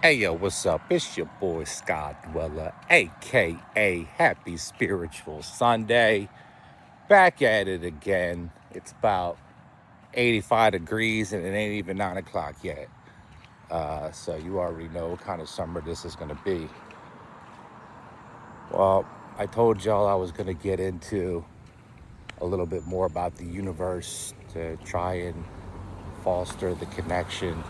Hey yo, what's up? It's your boy Scott Dweller, aka Happy Spiritual Sunday. Back at it again. It's about 85 degrees and it ain't even 9 o'clock yet. So you already know what kind of summer this is going to be. Well, I told y'all I was going to get into a little bit more about the universe to try and foster the connection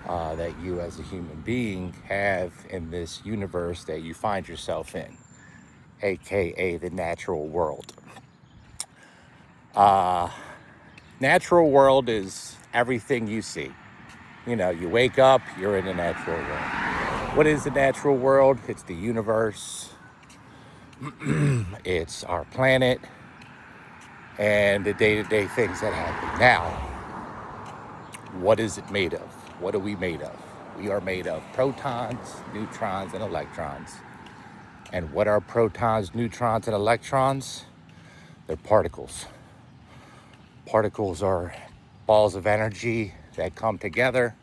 that you as a human being have in this universe that you find yourself in, aka the natural world. Natural world is everything you see. You know, you wake up, you're in the natural world. What is the natural world? It's the universe, it's our planet, and the day to day things that happen. Now, what is it made of? What are we made of? We are made of protons, neutrons, and electrons. And what are protons, neutrons, and electrons? They're particles. Particles are balls of energy that come together,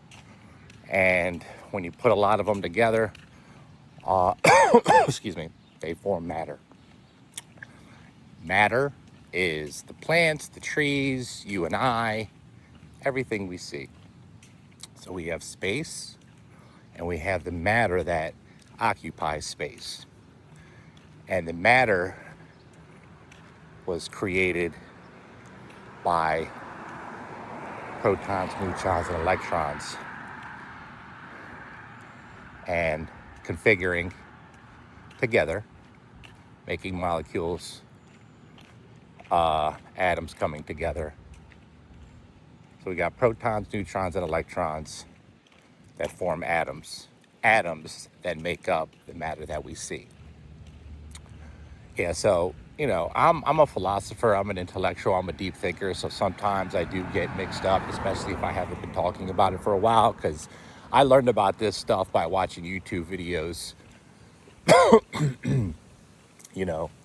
and when you put a lot of them together, excuse me, they form matter. Matter is the plants, the trees, you and I, everything we see. So we have space, and we have the matter that occupies space. And the matter was created by protons, neutrons, and electrons, and configuring together, making molecules, atoms coming together. So we got protons, neutrons, and electrons that form atoms. Atoms that make up the matter that we see. Yeah, so, I'm a philosopher, I'm an intellectual, I'm a deep thinker, so sometimes I do get mixed up, especially if I haven't been talking about it for a while, because I learned about this stuff by watching YouTube videos,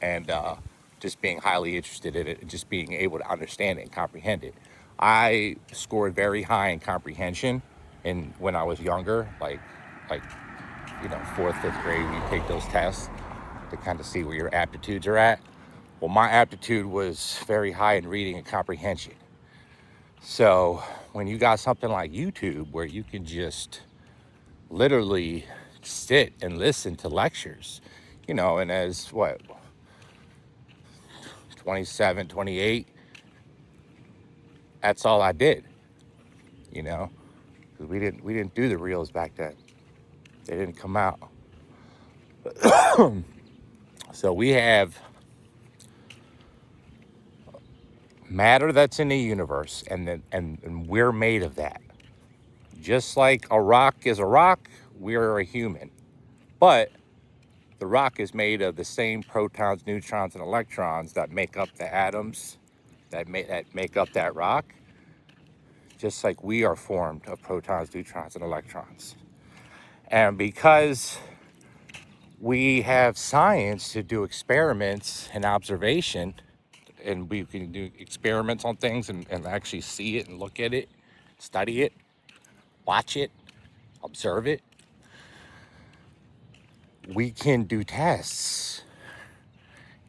and just being highly interested in it and just being able to understand it and comprehend it. I scored very high in comprehension, and when I was younger, like fourth, fifth grade, you take those tests to kind of see where your aptitudes are at. Well, my aptitude was very high in reading and comprehension. So when you got something like YouTube where you can just literally sit and listen to lectures, and as what, 27, 28, that's all I did, you know, because we didn't do the reels back then. They didn't come out. So we have matter that's in the universe, and we're made of that. Just like a rock is a rock, we're a human. But the rock is made of the same protons, neutrons, and electrons that make up the atoms that make up that rock. Just like we are formed of protons, neutrons, and electrons. And because we have science to do experiments and observation, and we can do experiments on things and actually see it and look at it, study it, watch it, observe it, we can do tests,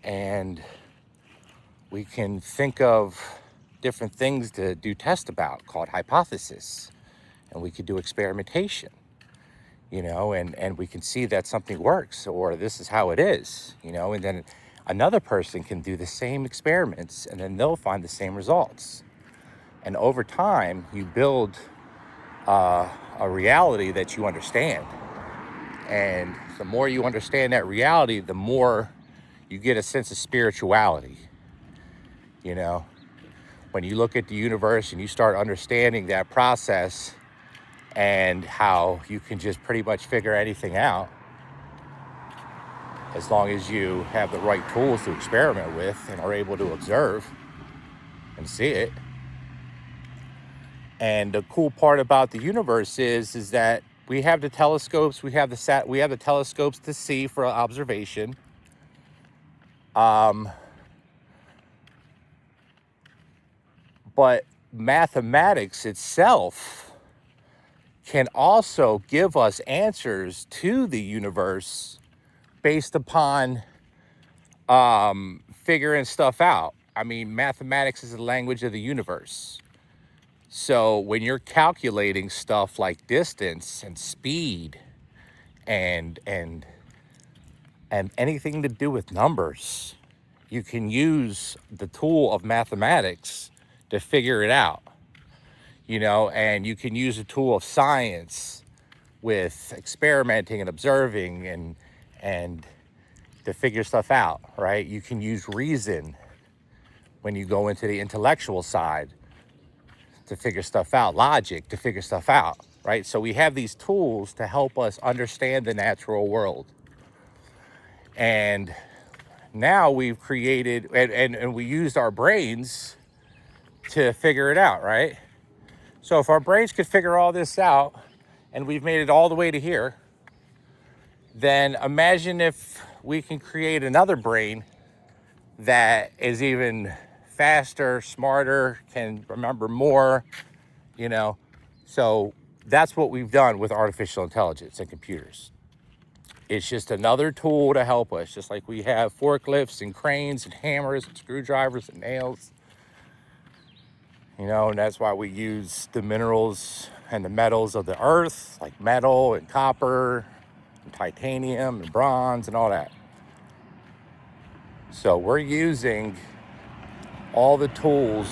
and we can think of different things to do tests about called hypothesis, and we could do experimentation, and we can see that something works or this is how it is, and then another person can do the same experiments and then they'll find the same results. And over time, you build a reality that you understand. And the more you understand that reality, the more you get a sense of spirituality. You know, when you look at the universe and you start understanding that process and how you can just pretty much figure anything out as long as you have the right tools to experiment with and are able to observe and see it. And the cool part about the universe is that we have the telescopes, we have the telescopes to see for observation. Um, but mathematics itself can also give us answers to the universe based upon figuring stuff out. I mean, mathematics is the language of the universe. So when you're calculating stuff like distance and speed and anything to do with numbers, you can use the tool of mathematics to figure it out, and you can use a tool of science with experimenting and observing and to figure stuff out, right? You can use reason when you go into the intellectual side to figure stuff out, logic to figure stuff out, right? So we have these tools to help us understand the natural world. And now we've created, and we used our brains to figure it out, right? So if our brains could figure all this out, and we've made it all the way to here, then imagine if we can create another brain that is even faster, smarter, can remember more, So that's what we've done with artificial intelligence and computers. It's just another tool to help us, just like we have forklifts and cranes and hammers and screwdrivers and nails. And that's why we use the minerals and the metals of the earth, like metal and copper and titanium and bronze and all that. So we're using all the tools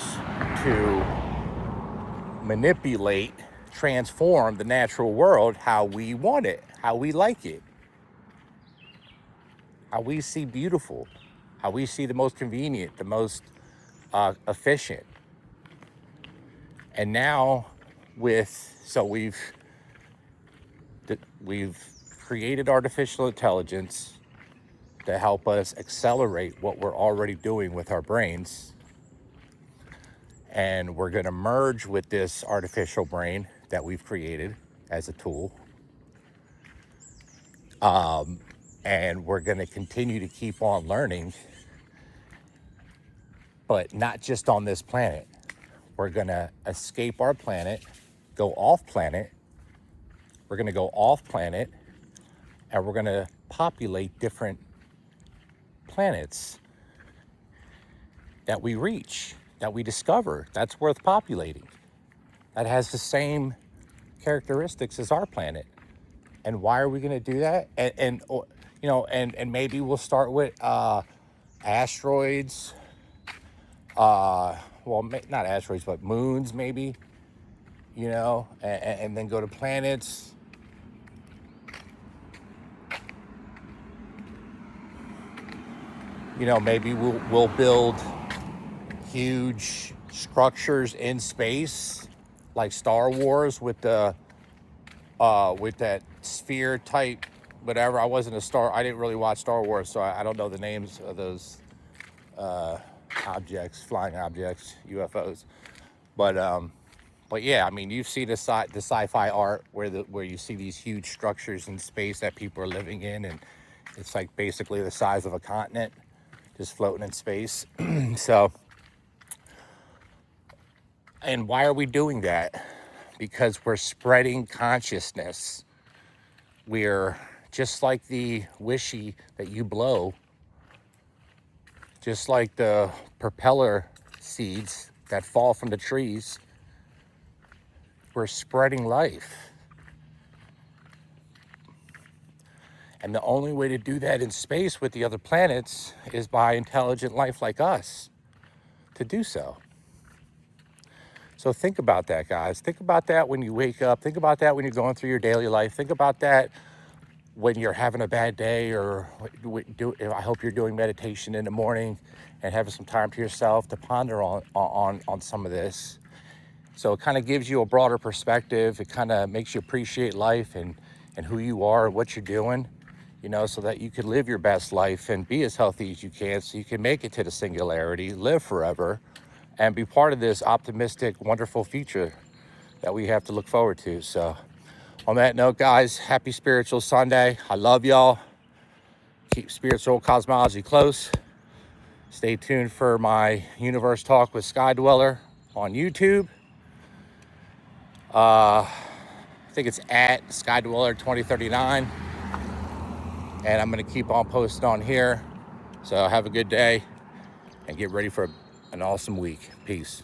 to manipulate, transform the natural world how we want it, how we like it, how we see beautiful, how we see the most convenient, the most efficient. And now we've created artificial intelligence to help us accelerate what we're already doing with our brains. And we're going to merge with this artificial brain that we've created as a tool. And we're going to continue to keep on learning, but not just on this planet. We're going to escape our planet, go off planet. We're going to go off planet, and we're going to populate different planets that we reach, that we discover, that's worth populating, that has the same characteristics as our planet. And why are we going to do that? And maybe we'll start with asteroids. Not asteroids, but moons, maybe. And then go to planets. Maybe we'll build huge structures in space, like Star Wars with that sphere type, whatever. I didn't really watch Star Wars, so I don't know the names of those objects, flying objects, UFOs. But yeah, I mean, you've seen the sci-fi art where you see these huge structures in space that people are living in, and it's like basically the size of a continent just floating in space. So, and why are we doing that? Because we're spreading consciousness. We're just like the wishy that you blow, just like the propeller seeds that fall from the trees. We're spreading life. And the only way to do that in space with the other planets is by intelligent life like us to do so. So think about that, guys. Think about that when you wake up. Think about that when you're going through your daily life. Think about that when you're having a bad day, or I hope you're doing meditation in the morning and having some time to yourself to ponder on some of this. So it kind of gives you a broader perspective. It kind of makes you appreciate life and who you are and what you're doing, so that you can live your best life and be as healthy as you can, so you can make it to the singularity, live forever, and be part of this optimistic, wonderful future that we have to look forward to. So on that note, guys, happy Spiritual Sunday. I love y'all. Keep spiritual cosmology close. Stay tuned for my Universe Talk with Sky Dweller on YouTube. I think it's at Skydweller 2039. And I'm going to keep on posting on here. So have a good day and get ready for an awesome week. Peace.